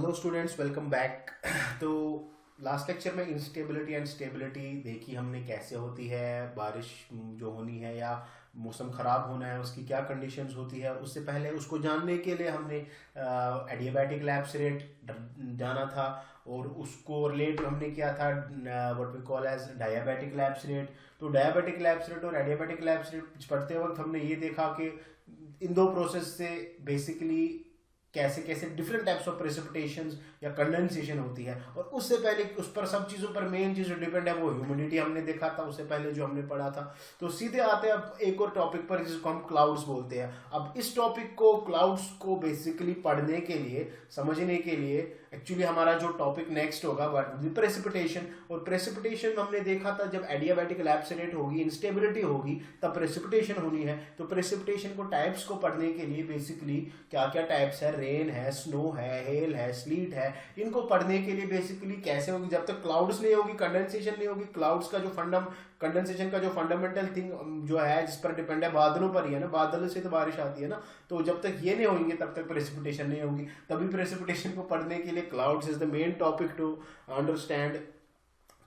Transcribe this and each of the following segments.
Hello students, welcome back. तो last lecture में instability and stability देखी हमने, कैसे होती है बारिश जो होनी है या मौसम ख़राब होना है उसकी क्या कंडीशंस होती है। उससे पहले उसको जानने के लिए हमने एडियाबैटिक लैप्स रेट जाना था और उसको रिलेट हमने किया था what we call as diabetic lapse rate. तो डायबिटिक लैप्स रेट और एडियाबैटिक लैप्स रेट पढ़ते वक्त हमने ये देखा कि इन दो प्रोसेस से बेसिकली कैसे कैसे डिफरेंट टाइप्स ऑफ प्रेसिपिटेशन या कंडेंसेशन होती है। और उससे पहले उस पर सब चीज़ों पर मेन चीज़ जो डिपेंड है वो ह्यूमिडिटी हमने देखा था उससे पहले जो हमने पढ़ा था। तो सीधे आते हैं अब एक और टॉपिक पर जिसको हम क्लाउड्स बोलते हैं। अब इस टॉपिक को क्लाउड्स को बेसिकली पढ़ने के लिए, समझने के लिए एक्चुअली हमारा जो टॉपिक नेक्स्ट होगा प्रेसिपिटेशन। और प्रेसिपिटेशन हमने देखा था जब एडियाबैटिक लैप्स रेट होगी, इंस्टेबिलिटी होगी, तब प्रेसिपिटेशन होनी है। तो प्रेसिपिटेशन को टाइप्स को पढ़ने के लिए बेसिकली क्या क्या टाइप्स है, रेन है, स्नो है, हेल है, स्लीट है, इनको पढ़ने के लिए बेसिकली कैसे होगी। जब तक क्लाउड्स नहीं होगी, कंडेंसेशन नहीं होगी, क्लाउड्स का जो कंडेंसेशन का जो फंडामेंटल थिंग जो है जिस पर डिपेंड है, बादलों पर ही है ना, बादल से तो बारिश आती है ना। तो जब तक ये नहीं होंगे तब तक प्रेसिपिटेशन नहीं होगी। तभी प्रेसिपिटेशन को पढ़ने के लिए clouds is the main topic to understand.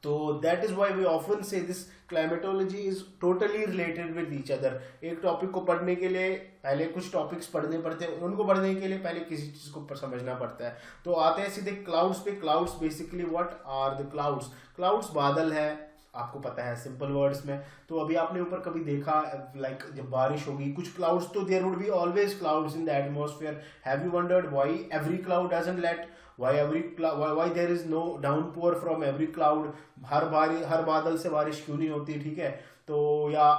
तो that is why we often से this climatology is totally related with each other. एक टॉपिक को पढ़ने के लिए पहले कुछ टॉपिक्स पढ़ने पड़ते हैं, उनको पढ़ने के लिए पहले किसी चीज को समझना पड़ता है। तो आते हैं सीधे क्लाउड्स पे। Clouds basically what are the clouds? Clouds बादल है, आपको पता है सिंपल वर्ड्स में। तो अभी आपने ऊपर कभी देखा लाइक जब बारिश होगी कुछ क्लाउड्स, तो there would be always clouds in the atmosphere. Have you wondered why every cloud doesn't let, why there is no downpour from every cloud? हर बादल से बारिश क्यों नहीं होती? ठीक है, तो या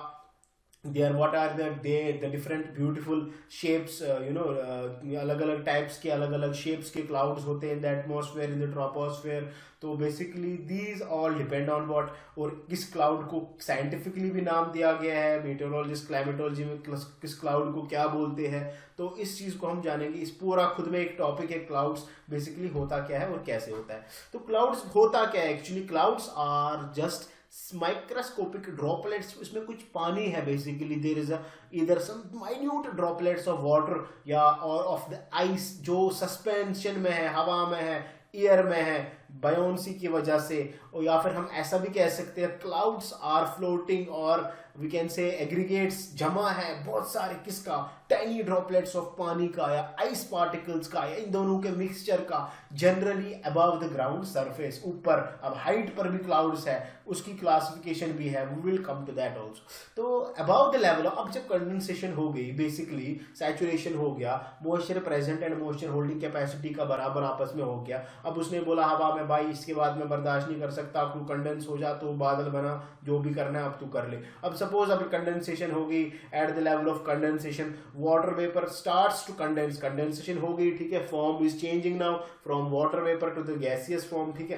there what are the different beautiful shapes, अलग अलग टाइप्स के, अलग अलग शेप्स के क्लाउड्स होते हैं in the atmosphere, in the troposphere. तो basically these all depend on what, और किस क्लाउड को साइंटिफिकली भी नाम दिया गया है, मेटेरोलॉजिस्ट क्लाइमेटोलॉजी में किस क्लाउड को क्या बोलते हैं। तो इस चीज को हम जानेंगे। इस पूरा खुद में एक टॉपिक है, क्लाउड्स बेसिकली होता क्या है और कैसे होता है। तो क्लाउड्स होता क्या है actually? Clouds are just microscopic droplets. इसमें कुछ पानी है बेसिकली, देयर इज इधर some minute droplets of water या और ऑफ द आइस जो सस्पेंशन में है, हवा में है, एयर में है, बायोन्सी की वजह से। और या फिर हम ऐसा भी कह सकते हैं क्लाउड्स आर फ्लोटिंग, और वी कैन से एग्रीगेट्स जमा है बहुत सारे, किसका? टाइनी ड्रॉपलेट्स ऑफ पानी का या आइस पार्टिकल्स का या इन दोनों के मिक्सचर का, generally above the ground surface, ऊपर। अब हाइट पर भी क्लाउड्स है, उसकी क्लासिफिकेशन भी है, we will come to that also. तो अबव द लेवल, अब जब कंडेंसेशन हो गई, बेसिकली सैचुरेशन हो गया, moisture present and moisture holding capacity का बराबर आपस में हो गया। अब उसने बोला हवा में भाई इसके बाद मैं बर्दाश्त नहीं कर सकता, तू कंडेंस हो जा, तो बादल बना, जो भी करना है अब तू कर ले। अब सपोज अब कंडेंसेशन हो गई, at the level of condensation water vapour starts to condense, condensation हो गई, ठीक है, form is changing now from water vapour to the gaseous form, ठीक है।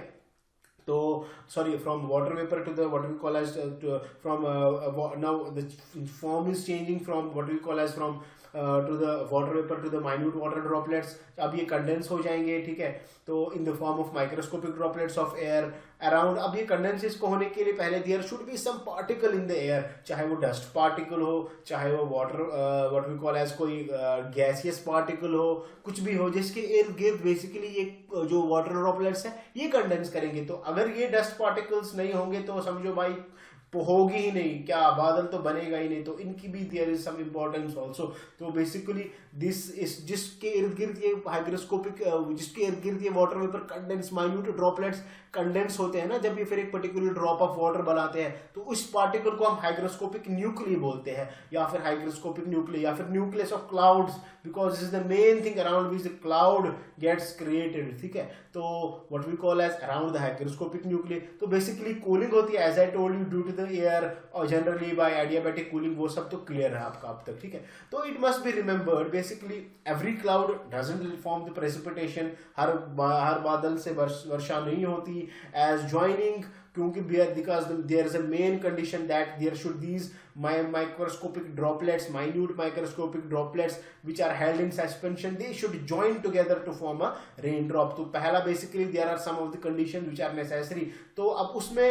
तो sorry, from water vapor to the what we call as now the form is changing from what we call as from to the water vapor to the minute water droplets। अब ये condense हो जाएंगे, ठीक है, तो in the form of microscopic droplets of air around. अब ये condenses को होने के लिए पहले there should be some particle in the air, चाहे वो डस्ट पार्टिकल हो, चाहे वो water what we call as कोई गैसियस पार्टिकल हो, कुछ भी हो, जिसके इर्द गिर्द बेसिकली ये जो वाटर ड्रॉपलेट्स है ये कंडेंस करेंगे। तो अगर ये डस्ट पार्टिकल्स नहीं होंगे तो समझो भाई होगी ही नहीं, क्या बादल तो बनेगा ही नहीं। तो इनकी भी there is some importance also. तो बेसिकली दिस इज जिसके इर्द गिर्द ये हाइग्रोस्कोपिक, जिसके इर्द गिर्द ये water vapour condense, minute droplets condense होते हैं ना, जब ये फिर एक पर्टिकुलर ड्रॉप ऑफ वाटर बनाते हैं, तो उस पार्टिकल को हम हाइग्रोस्कोपिक न्यूक्ली बोलते हैं, या फिर हाइग्रोस्कोपिक न्यूक्ली, या फिर nucleus of clouds, because this is the main thing around which the cloud gets created, ठीक है। तो what we call as around the hygroscopic nuclei. तो बेसिकली कूलिंग होती है, as I told you, due to the air और generally by adiabatic cooling, वो सब तो क्लियर है आपका अब तक, ठीक है। तो it must be remembered basically every cloud doesn't form the precipitation, हर बादल से वर्षा नहीं होती एज ज्वाइनिंग, क्योंकि because there is a main condition that there should these microscopic droplets, minute microscopic droplets which are held in suspension, they should join together to form a raindrop। तो पहला basically there are some of the conditions which are necessary। तो अब उसमें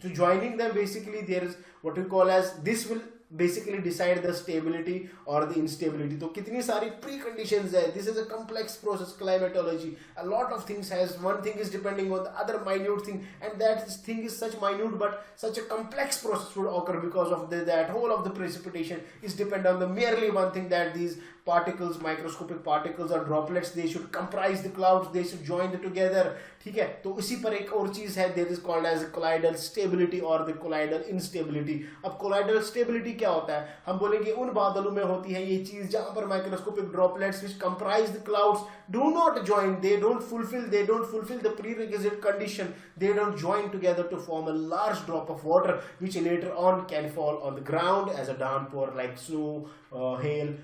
to joining them basically there is what we call as, this will basically decide the stability or the instability. तो कितनी सारी preconditions है. This is a complex process, climatology. A lot of things has, one thing is depending on the other minute thing, and that thing is such minute but such a complex process would occur because of that whole of the precipitation is dependent on the merely one thing, that these particles, microscopic particles or droplets, they should comprise the clouds, they should join together. ठीक है, तो इसी पर एक और चीज है, that is called as colloidal stability or the colloidal instability. अब colloidal stability क्या होता है? हम बोलेंगे उन बादलों में होती है ये चीज जहां पर microscopic droplets which comprise the clouds do not join, they don't fulfill the prerequisite condition, they don't join together to form a large drop of water which later on can fall on the ground as a downpour like snow, hail,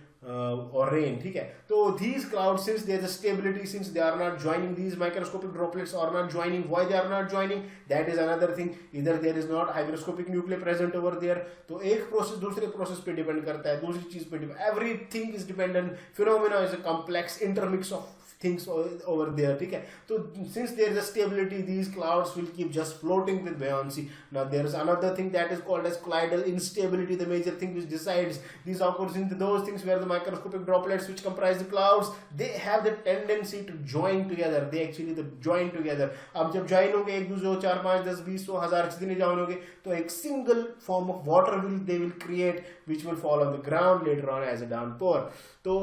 or rain. ठीक है, तो these clouds, since there is a stability, since they are not joining, these microscopic droplets are not joining. Why they are not joining? That is another thing. Either there is not hygroscopic nuclei present over there. तो एक process दूसरे process पे depend करता है, दूसरी चीज पे depend. Everything is dependent. Phenomena is a complex intermix of things over there. ठीक है, तो since there is a stability, these clouds will keep just floating with buoyancy. Now there is another thing that is called as colloidal instability, the major thing which decides. These occurs in those things where the microscopic droplets which comprise the clouds, they have the tendency to join together. They actually join together. अब जब join होंगे एक दूसरे 4, 5, 10, 20, 100, 1000 जितने join होंगे, तो एक single form of water they will create which will fall on the ground later on as a downpour. तो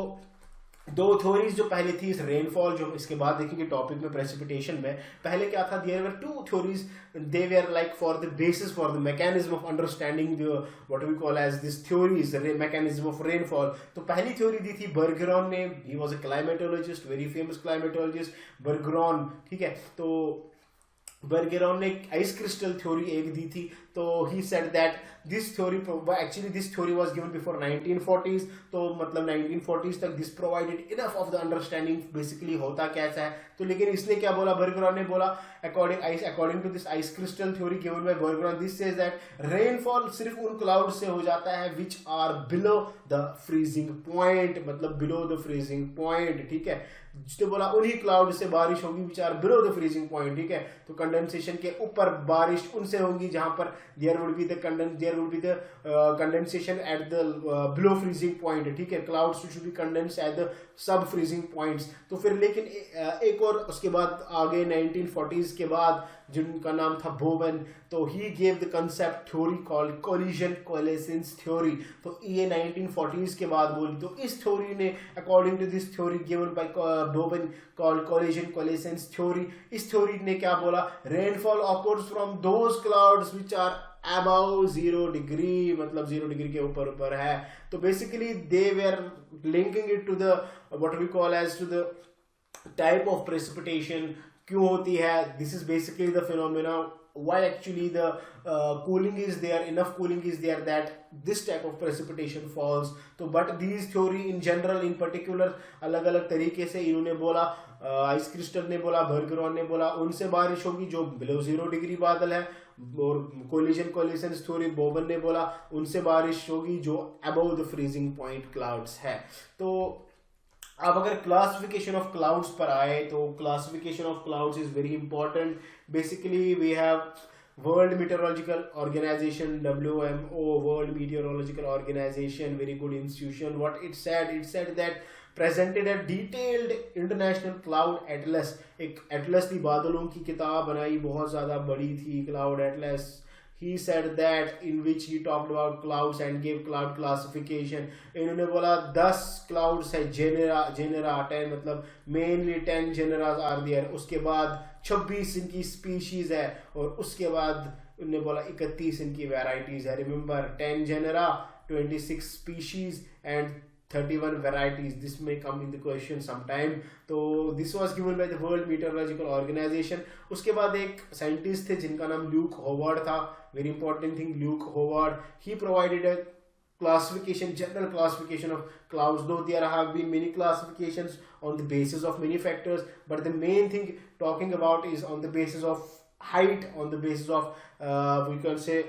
दो थ्योरीज जो पहले थी इस रेनफॉल, जो इसके बाद देखेंगे टॉपिक में प्रेसिपिटेशन में. पहले क्या था, there were two theories, they were like for the basis for the mechanism of understanding what we call as this theories, mechanism of rainfall. तो पहली थ्योरी दी थी बर्गरॉन ने, he was a climatologist, very famous climatologist Bergeron. ठीक है, तो बर्गेरॉन ने ice crystal theory एक दी थी. तो he said that this theory, actually this theory was given before 1940s. तो मतलब 1940s तक this provided enough of the understanding basically होता कैसा है. तो लेकिन इसने क्या बोला, बर्गेरॉन ने बोला according to this ice crystal theory given by Bergeron, this says that rainfall सिर्फ उन क्लाउड से हो जाता है which are below the freezing point, मतलब बिलो द फ्रीजिंग पॉइंट. ठीक है, जिसने बोला उन्हीं क्लाउड से बारिश होगी which are below the freezing point. ठीक है, तो कंडेंसेशन के ऊपर बारिश उनसे होगी जहां पर there would be the condensation at the below freezing point. ठीक है, clouds should be condense at the sub freezing points. तो फिर लेकिन एक और उसके बाद आगे 1940s के बाद जिनका नाम था बोवन, तो he gave the concept theory called collision coalescence theory. तो ये 1940s के बाद बोली. तो इस थ्योरी ने according to this theory given by Bowen called collision coalescence theory, इस थ्योरी ने क्या बोला, rainfall occurs from those clouds which are above 0 degree, मतलब 0 डिग्री के ऊपर है. तो basically they were linking it to the what we call as to the type of precipitation. क्यों होती है, this is basically the phenomena why actually the cooling is there, enough cooling is there that this type of precipitation falls. तो but these theory in general in particular अलग अलग तरीके से इन्होंने बोला, आइस क्रिस्टल ने बोला, बर्गरॉन ने बोला उनसे बारिश होगी जो बिलो 0 डिग्री बादल है, और कोलिजन कोलिसेंस थ्योरी बोवन ने बोला उनसे बारिश होगी जो above the freezing point clouds है. तो अब अगर क्लासिफिकेशन ऑफ क्लाउड्स पर आए तो classification of clouds is very important. Basically we have world meteorological organization WMO, world meteorological organization, very good institution. What it said that presented a detailed international cloud atlas. एक atlas थी, बादलों की किताब बनाई, बहुत ज्यादा बड़ी थी cloud atlas. He said that in which he talked about clouds and gave cloud classification. इन्होंने बोला 10 clouds है, genera 10, मतलब mainly 10 genera are there. उसके बाद 26 इनकी species है, और उसके बाद उन्होंने बोला 31 इनकी varieties है. Remember 10 genera, 26 species and 31 varieties. This may come in the question sometime. तो this was given by the World Meteorological Organization. उसके बाद एक साइंटिस्ट थे जिनका नाम ल्यूक होवार्ड था. Very important thing, Luke Howard, he provided a classification, general classification of clouds, though there have been many classifications on the basis of many factors, but the main thing talking about is on the basis of height, on the basis of we can say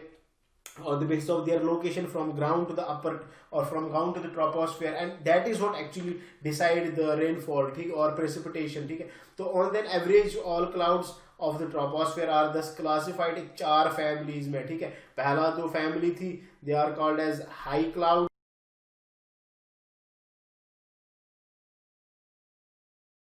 on the basis of their location from ground to the upper or from ground to the troposphere, and that is what actually decide the rainfall, ठीक, or precipitation. ठीक है, तो on an average all clouds of the troposphere are thus classified in 4 families में. ठीक है, पहला जो family थी they are called as high cloud